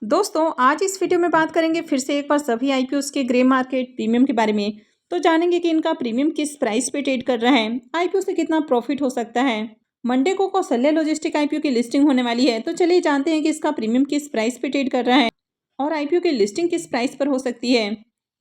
दोस्तों आज इस वीडियो में बात करेंगे फिर से एक बार सभी आईपीओस के ग्रे मार्केट प्रीमियम के बारे में। तो जानेंगे कि इनका प्रीमियम किस प्राइस पे ट्रेड कर रहा है, आईपीओ से कितना प्रॉफिट हो सकता है। मंडे को कौशल्या लॉजिस्टिक आईपीओ की लिस्टिंग होने वाली है, तो चलिए जानते हैं कि इसका प्रीमियम किस प्राइस पे ट्रेड कर रहा है और आईपीओ की लिस्टिंग किस प्राइस पर हो सकती है।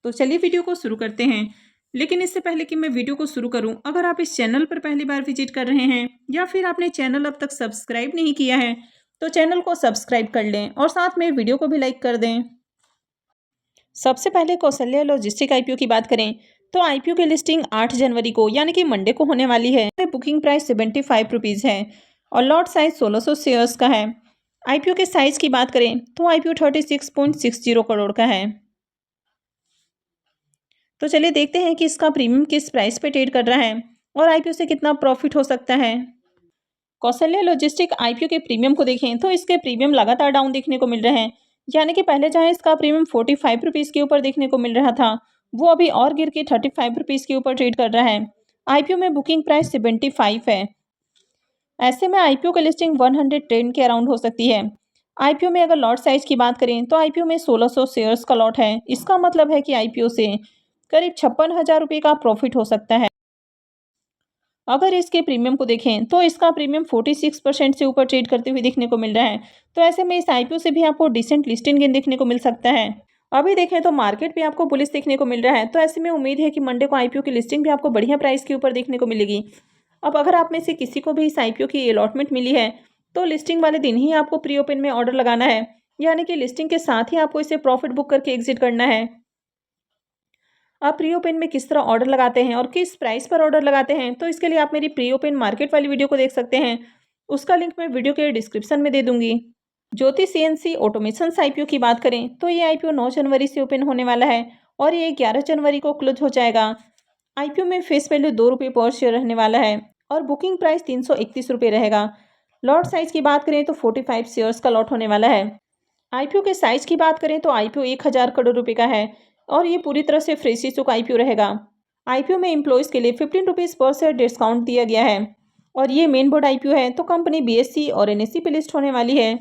तो चलिए वीडियो को शुरू करते हैं। लेकिन इससे पहले कि मैं वीडियो को शुरू करूं, अगर आप इस चैनल पर पहली बार विजिट कर रहे हैं या फिर आपने चैनल अब तक सब्सक्राइब नहीं किया है तो चैनल को सब्सक्राइब कर लें और साथ में वीडियो को भी लाइक कर दें। सबसे पहले कौशल्या लॉजिस्टिक आईपीओ की बात करें तो आईपीओ की लिस्टिंग 8 जनवरी को यानी कि मंडे को होने वाली है। बुकिंग प्राइस 75 रुपीज़ है और लॉट साइज 1600 शेयर्स का है। आईपीओ के साइज की बात करें तो आईपीओ 36.60 करोड़ का है। तो चलिए देखते हैं कि इसका प्रीमियम किस प्राइस पे ट्रेड कर रहा है और आईपीओ से कितना प्रॉफिट हो सकता है। कौशल्या लॉजिस्टिक आईपीओ के प्रीमियम को देखें तो इसके प्रीमियम लगातार डाउन देखने को मिल रहे हैं, यानी कि पहले जहां इसका प्रीमियम 45 रुपीज़ के ऊपर देखने को मिल रहा था वो अभी और गिर के 35 रुपीज़ के ऊपर ट्रेड कर रहा है। आईपीओ में बुकिंग प्राइस 75 है। ऐसे में आईपीओ का लिस्टिंग 110 के अराउंड हो सकती है। आईपीओ में अगर लॉट साइज की बात करें तो आईपीओ में 1600 शेयर्स का लॉट है। इसका मतलब है कि आईपीओ से करीब 56,000 रुपये का प्रॉफिट हो सकता है। अगर इसके प्रीमियम को देखें तो इसका प्रीमियम 46% से ऊपर ट्रेड करते हुए देखने को मिल रहा है। तो ऐसे में इस आईपीओ से भी आपको डिसेंट लिस्टिंग गेन देखने को मिल सकता है। अभी देखें तो मार्केट भी आपको बुलिश देखने को मिल रहा है, तो ऐसे में उम्मीद है कि मंडे को आईपीओ की लिस्टिंग भी आपको बढ़िया प्राइस के ऊपर देखने को मिलेगी। अब अगर आप में से किसी को भी इस आईपीओ की अलॉटमेंट मिली है तो लिस्टिंग वाले दिन ही आपको प्री ओपन में ऑर्डर लगाना है, यानी कि लिस्टिंग के साथ ही आपको इसे प्रॉफिट बुक करके एग्जिट करना है। आप प्री ओपन में किस तरह ऑर्डर लगाते हैं और किस प्राइस पर ऑर्डर लगाते हैं तो इसके लिए आप मेरी प्री ओपन मार्केट वाली वीडियो को देख सकते हैं। उसका लिंक मैं वीडियो के डिस्क्रिप्शन में दे दूंगी। ज्योति सीएनसी ऑटोमेशन आईपीओ की बात करें तो ये आईपीओ 9 जनवरी से ओपन होने वाला है और ये 11 जनवरी को क्लोज हो जाएगा। आईपीओ में फेस वैल्यू 2 रुपये पर शेयर रहने वाला है और बुकिंग प्राइस 331 रुपये रहेगा। लॉट साइज की बात करें तो 45 शेयर्स का लॉट होने वाला है। आईपीओ के साइज की बात करें तो आईपीओ 1000 करोड़ रुपये का है और ये पूरी तरह से फ्रेश इशू का आईपीओ रहेगा। आईपीओ में एम्प्लॉयज़ के लिए 15 रुपीज़ पर शेयर डिस्काउंट दिया गया है और ये मेन बोर्ड आईपीओ है, तो कंपनी बीएससी और एनएससी पे लिस्ट होने वाली है।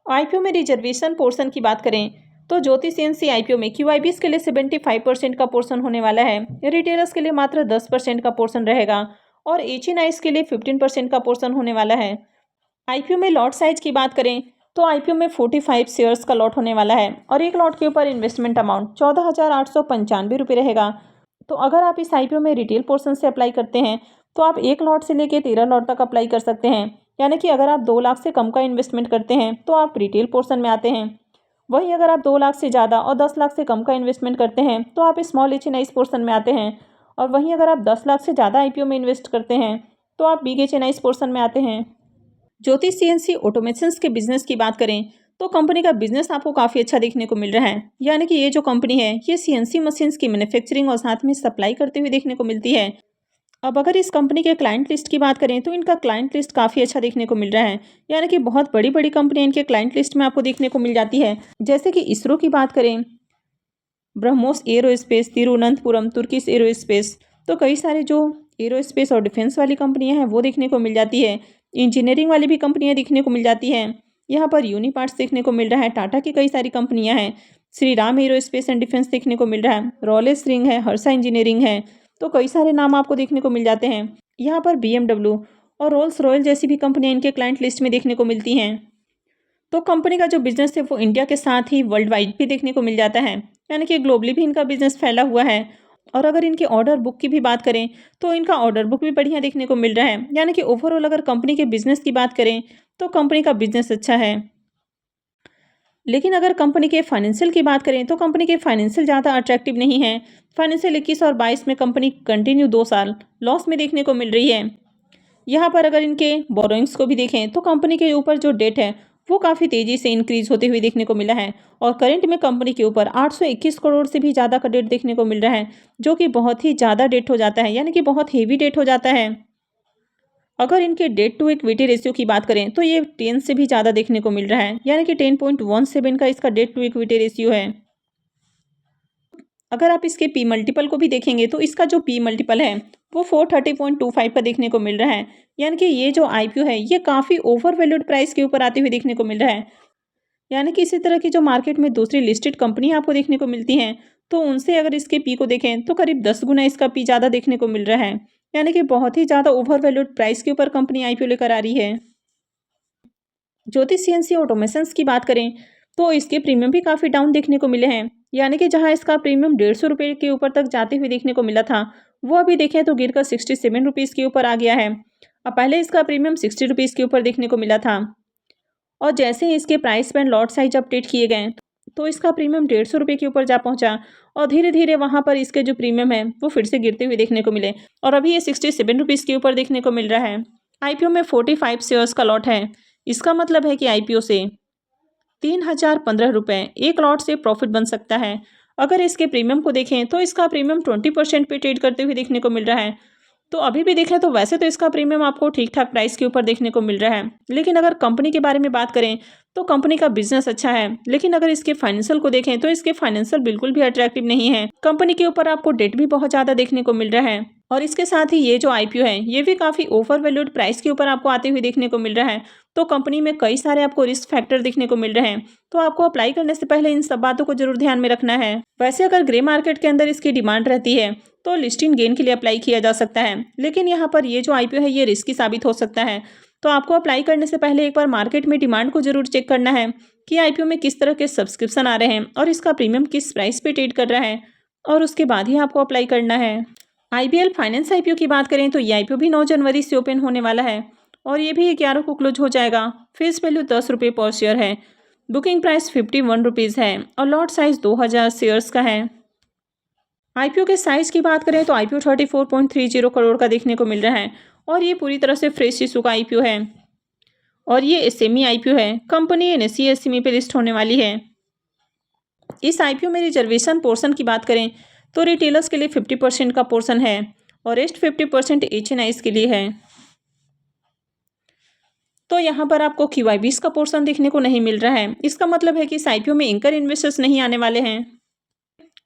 आईपीओ में रिजर्वेशन पोर्शन की बात करें तो ज्योति सीएनसी आईपीओ में क्यूआईबीज के लिए 75% का पोर्शन होने वाला है। रिटेलर्स के लिए मात्र 10% का पोर्शन रहेगा और एचएनआईज के लिए 15% का पोर्शन होने वाला है। आईपीओ में लॉट साइज की बात करें तो आईपीओ में 45 शेयर्स का लॉट होने वाला है और एक लॉट के ऊपर इन्वेस्टमेंट अमाउंट 14,895 रुपये रहेगा। तो अगर आप इस आईपीओ में रिटेल पोर्शन से अप्लाई करते हैं तो आप 1 लॉट से लेकर 13 लॉट तक अप्लाई कर सकते हैं, यानी कि अगर आप 2 लाख से कम का इन्वेस्टमेंट करते हैं तो आप रिटेल पोर्शन में आते हैं। वहीं अगर आप 2 लाख से ज़्यादा और 10 लाख से कम का इन्वेस्टमेंट करते हैं तो आप स्मॉल एचएनआईज पोर्शन में आते हैं। और वहीं अगर आप 10 लाख से ज़्यादा आईपीओ में इन्वेस्ट करते हैं तो आप बिग एचएनआईज पोर्शन में आते हैं। ज्योति सीएनसी ऑटोमेशंस के बिजनेस की बात करें तो कंपनी का बिजनेस आपको काफ़ी अच्छा देखने को मिल रहा है, यानी कि ये जो कंपनी है ये सीएनसी मशीन्स की मैन्युफैक्चरिंग और साथ में सप्लाई करते हुए देखने को मिलती है। अब अगर इस कंपनी के क्लाइंट लिस्ट की बात करें तो इनका क्लाइंट लिस्ट काफ़ी अच्छा देखने को मिल रहा है, यानी कि बहुत बड़ी बड़ी कंपनियां इनके क्लाइंट लिस्ट में आपको देखने को मिल जाती है। जैसे कि इसरो की बात करें, BrahMos aerospace, Thiruvananthapuram, Turkish aerospace, तो कई सारे जो एरोस्पेस और डिफेंस वाली कंपनियां हैं वो देखने को मिल जाती है। इंजीनियरिंग वाली भी कंपनियां देखने को मिल जाती हैं। यहाँ पर यूनिपार्ट्स देखने को मिल रहा है, टाटा की कई सारी कंपनियां हैं, Shri Ram aerospace and defence देखने को मिल रहा है, रॉलेस रिंग है, हर्षा इंजीनियरिंग है, तो कई सारे नाम आपको देखने को मिल जाते हैं। यहाँ पर बीएमडब्ल्यू और रोल्स रॉयल जैसी भी कंपनियां इनके क्लाइंट लिस्ट में देखने को मिलती हैं। तो कंपनी का जो बिजनेस है वो इंडिया के साथ ही वर्ल्ड वाइड भी देखने को मिल जाता है, यानी कि ग्लोबली भी इनका बिजनेस फैला हुआ है। और अगर इनके ऑर्डर बुक की भी बात करें तो इनका ऑर्डर बुक भी बढ़िया देखने को मिल रहा है, यानी कि ओवरऑल अगर कंपनी के बिजनेस की बात करें तो कंपनी का बिजनेस अच्छा है। लेकिन अगर कंपनी के फाइनेंशियल की बात करें तो कंपनी के फाइनेंशियल ज़्यादा अट्रैक्टिव नहीं है। फाइनेंशियल 21 और 22 में कंपनी कंटिन्यू 2 साल लॉस में देखने को मिल रही है। यहाँ पर अगर इनके बोरोइंग्स को भी देखें तो कंपनी के ऊपर जो डेट है वो काफ़ी तेज़ी से इंक्रीज होते हुए देखने को मिला है और करंट में कंपनी के ऊपर 821 करोड़ से भी ज़्यादा का डेट देखने को मिल रहा है, जो कि बहुत ही ज़्यादा डेट हो जाता है, यानी कि बहुत हेवी डेट हो जाता है। अगर इनके डेट टू इक्विटी रेशियो की बात करें तो ये 10 से भी ज़्यादा देखने को मिल रहा है, यानी कि 10.17 का इसका डेट टू इक्विटी रेशियो है। अगर आप इसके पी मल्टीपल को भी देखेंगे तो इसका जो पी मल्टीपल है वो 430.25 का देखने को मिल रहा है, यानी कि ये जो आईपीओ है ये काफ़ी ओवर वैल्यूड प्राइस के ऊपर आते हुए देखने को मिल रहा है। यानी कि इसी तरह की जो मार्केट में दूसरी लिस्टेड कंपनी आपको देखने को मिलती हैं, तो उनसे अगर इसके पी को देखें तो करीब 10 गुना इसका पी ज़्यादा देखने को मिल रहा है। यानी कि बहुत ही ज़्यादा ओवर वैल्यूड प्राइस के ऊपर कंपनी आईपीओ लेकर आ रही है। ज्योति सीएनसी ऑटोमेशंस की बात करें तो इसके प्रीमियम भी काफ़ी डाउन देखने को मिले हैं। यानी कि जहां इसका प्रीमियम 150 रुपये के ऊपर तक जाते हुए देखने को मिला था, वो अभी देखें तो गिरकर 67 रुपीज़ के ऊपर आ गया है। अब पहले इसका प्रीमियम 60 रुपीज़ के ऊपर देखने को मिला था, और जैसे ही इसके price band lot size update किए गए तो इसका प्रीमियम 150 रुपये के ऊपर जा पहुंचा, और धीरे धीरे वहां पर इसके जो प्रीमियम है वो फिर से गिरते हुए देखने को मिले, और अभी ये 67 रुपीज़ के ऊपर देखने को मिल रहा है। आईपीओ में 45 शेयर्स का लॉट है। इसका मतलब है कि आईपीओ से 3015 रुपये एक लॉट से प्रॉफिट बन सकता है। अगर इसके प्रीमियम को देखें तो इसका प्रीमियम 20% पे ट्रेड करते हुए देखने को मिल रहा है। तो अभी भी देखें तो वैसे तो इसका प्रीमियम आपको ठीक ठाक प्राइस के ऊपर देखने को मिल रहा है, लेकिन अगर कंपनी के बारे में बात करें तो कंपनी का बिजनेस अच्छा है, लेकिन अगर इसके फाइनेंशियल को देखें तो इसके फाइनेंशियल बिल्कुल भी अट्रैक्टिव नहीं है। कंपनी के ऊपर आपको डेट भी बहुत ज़्यादा देखने को मिल रहा है, और इसके साथ ही ये जो आईपीओ है ये भी काफ़ी ओवर वैल्यूड प्राइस के ऊपर आपको आते हुए देखने को मिल रहा है। तो कंपनी में कई सारे आपको रिस्क फैक्टर देखने को मिल रहे हैं, तो आपको अप्लाई करने से पहले इन सब बातों को जरूर ध्यान में रखना है। वैसे अगर ग्रे मार्केट के अंदर इसकी डिमांड रहती है तो लिस्टिंग गेन के लिए अप्लाई किया जा सकता है, लेकिन यहाँ पर ये जो आईपीओ है ये रिस्की साबित हो सकता है। तो आपको अप्लाई करने से पहले एक बार मार्केट में डिमांड को जरूर चेक करना है कि आईपीओ में किस तरह के सब्सक्रिप्शन आ रहे हैं और इसका प्रीमियम किस प्राइस पे ट्रेड कर रहा है, और उसके बाद ही आपको अप्लाई करना है। आईबीएल फाइनेंस आईपीओ की बात करें तो ये आईपीओ भी 9 जनवरी से ओपन होने वाला है, और ये भी 11 को क्लोज हो जाएगा। फेस वैल्यू 10 रुपये पर शेयर है। बुकिंग प्राइस 51 रुपीज़ है, और लॉट साइज 2000 शेयर्स का है। आईपीओ के साइज की बात करें तो आईपीओ 34.30 करोड़ का देखने को मिल रहा है, और ये पूरी तरह से फ्रेश इशू का आईपीओ है, और ये एसएमई आईपीओ है। कंपनी एनएसई एसएमई पे लिस्ट होने वाली है। इस आईपीओ में रिजर्वेशन पोर्शन की बात करें तो रिटेलर्स के लिए 50% का पोर्शन है, और रेस्ट 50% एचएनआईज के लिए है। तो यहाँ पर आपको क्यूआईबीज का पोर्शन देखने को नहीं मिल रहा है। इसका मतलब है कि इस आईपीओ में एंकर इन्वेस्टर्स नहीं आने वाले हैं।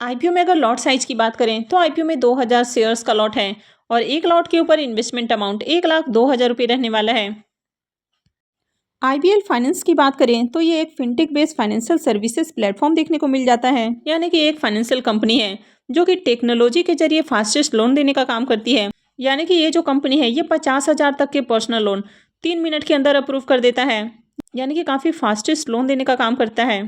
आईपीओ में अगर लॉट साइज की बात करें तो आईपीओ में 2000 शेयर्स का लॉट है, और एक लॉट के ऊपर इन्वेस्टमेंट अमाउंट 1,02,000 रुपये रहने वाला है। आईबीएल फाइनेंस की बात करें तो ये एक fintech based financial services platform देखने को मिल जाता है, यानी कि एक फाइनेंशियल कंपनी है जो कि टेक्नोलॉजी के जरिए फास्टेस्ट लोन देने का काम करती है। यानी कि ये जो कंपनी है ये 50,000 तक के पर्सनल लोन 3 मिनट के अंदर अप्रूव कर देता है, यानी कि काफ़ी फास्टेस्ट लोन देने का काम करता है।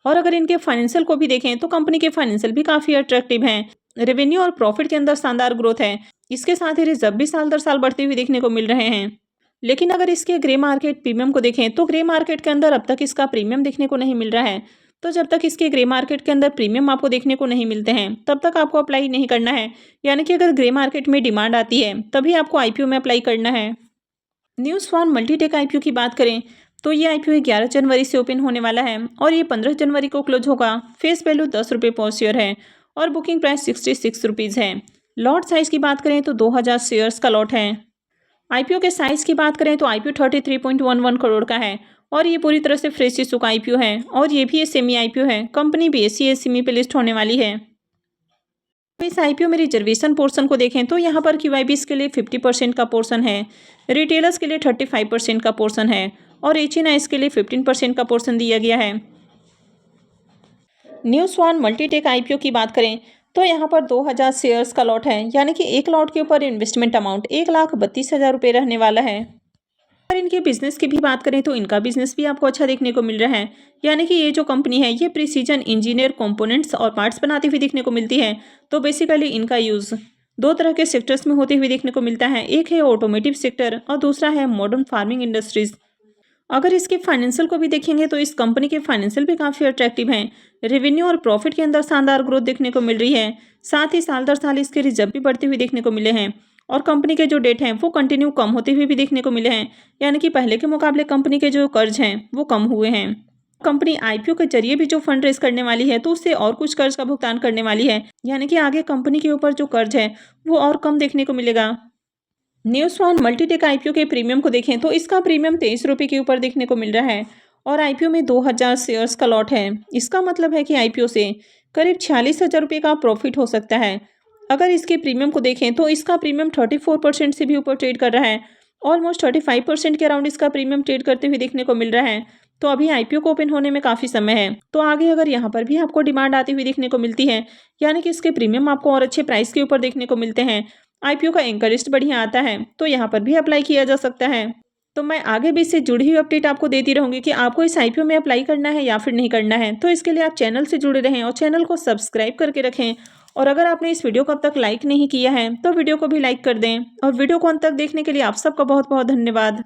और अगर इनके फाइनेंशियल को भी देखें तो कंपनी के फाइनेंशियल भी काफ़ी अट्रैक्टिव हैं। रेवेन्यू और प्रॉफिट के अंदर शानदार ग्रोथ है। इसके साथ ही रिजर्व भी साल दर साल बढ़ते हुए देखने को मिल रहे हैं। लेकिन अगर इसके ग्रे मार्केट प्रीमियम को देखें तो ग्रे मार्केट के अंदर अब तक इसका प्रीमियम देखने को नहीं मिल रहा है। तो जब तक इसके ग्रे मार्केट के अंदर प्रीमियम आपको देखने को नहीं मिलते हैं तब तक आपको अप्लाई नहीं करना है। यानी कि अगर ग्रे मार्केट में डिमांड आती है तभी आपको आईपीओ में अप्लाई करना है। न्यूज़1 मल्टीटेक आईपीओ की बात करें तो ये आईपीओ 11 जनवरी से ओपन होने वाला है, और ये 15 जनवरी को क्लोज होगा। फेस वैल्यू 10 रुपये पर शेयर है, और बुकिंग प्राइस 66 रुपीज़ है। लॉट साइज की बात करें तो 2000 शेयर्स का लॉट है। आईपीओ के साइज की बात करें तो आईपीओ 33.11 करोड़ का है, और ये पूरी तरह से फ्रेश इशू का आईपीओ है, और ये भी सेमी आईपीओ है। कंपनी बीएसई एसएमई पे लिस्ट होने वाली है। इस आईपीओ में रिजर्वेशन पोर्शन को देखें तो यहाँ पर क्यूआईबीज के लिए 50% का पोर्शन है, रिटेलर्स के लिए 35% का पोर्शन है, और एचएनआईज के लिए 15% का पोर्शन दिया गया है। न्यूज़1 मल्टीटेक आईपीओ की बात करें तो यहाँ पर 2000 शेयर्स का लॉट है, यानी कि एक लॉट के ऊपर इन्वेस्टमेंट अमाउंट 1,32,000 रुपये रहने वाला है। अगर इनके बिजनेस की भी बात करें तो इनका बिजनेस भी आपको अच्छा देखने को मिल रहा है। यानी कि ये जो कंपनी है ये प्रिसीजन इंजीनियर कंपोनेंट्स और पार्ट्स बनाती हुई देखने को मिलती है। तो बेसिकली इनका यूज़ 2 तरह के सेक्टर्स में होते हुए देखने को मिलता है। एक है ऑटोमेटिव सेक्टर और दूसरा है मॉडर्न फार्मिंग इंडस्ट्रीज। अगर इसके फाइनेंशियल को भी देखेंगे तो इस कंपनी के फाइनेंशियल भी काफ़ी अट्रैक्टिव हैं। रेवेन्यू और प्रॉफिट के अंदर शानदार ग्रोथ देखने को मिल रही है। साथ ही साल दर साल इसके रिजर्व भी बढ़ते हुए देखने को मिले हैं, और कंपनी के जो डेट हैं वो कंटिन्यू कम होते हुए भी देखने को मिले हैं। यानी कि पहले के मुकाबले कंपनी के जो कर्ज हैं वो कम हुए हैं। कंपनी आईपीओ के जरिए भी जो फंड रेज करने वाली है तो उससे और कुछ कर्ज का भुगतान करने वाली है। यानी कि आगे कंपनी के ऊपर जो कर्ज है वो और कम देखने को मिलेगा। न्यूज़1 मल्टीटेक आईपीओ के प्रीमियम को देखें तो इसका प्रीमियम 23 रुपये के ऊपर देखने को मिल रहा है, और आईपीओ में 2000 शेयर्स का लॉट है। इसका मतलब है कि आईपीओ से करीब 46,000 रुपये का प्रॉफिट हो सकता है। अगर इसके प्रीमियम को देखें तो इसका प्रीमियम 34% से भी ऊपर ट्रेड कर रहा है। ऑलमोस्ट 35% के अराउंड इसका प्रीमियम ट्रेड करते हुए देखने को मिल रहा है। तो अभी आईपीओ को ओपन होने में काफ़ी समय है। तो आगे अगर यहाँ पर भी आपको डिमांड आती हुई देखने को मिलती है, यानी कि इसके प्रीमियम आपको और अच्छे प्राइस के ऊपर देखने को मिलते हैं, आईपीओ का एंकर लिस्ट बढ़िया आता है, तो यहाँ पर भी अप्लाई किया जा सकता है। तो मैं आगे भी इससे जुड़ी हुई अपडेट आपको देती रहूंगी कि आपको इस आईपीओ में अप्लाई करना है या फिर नहीं करना है। तो इसके लिए आप चैनल से जुड़े रहें और चैनल को सब्सक्राइब करके रखें। और अगर आपने इस वीडियो को अब तक लाइक नहीं किया है तो वीडियो को भी लाइक कर दें। और वीडियो को अंत तक देखने के लिए आप सबका बहुत बहुत धन्यवाद।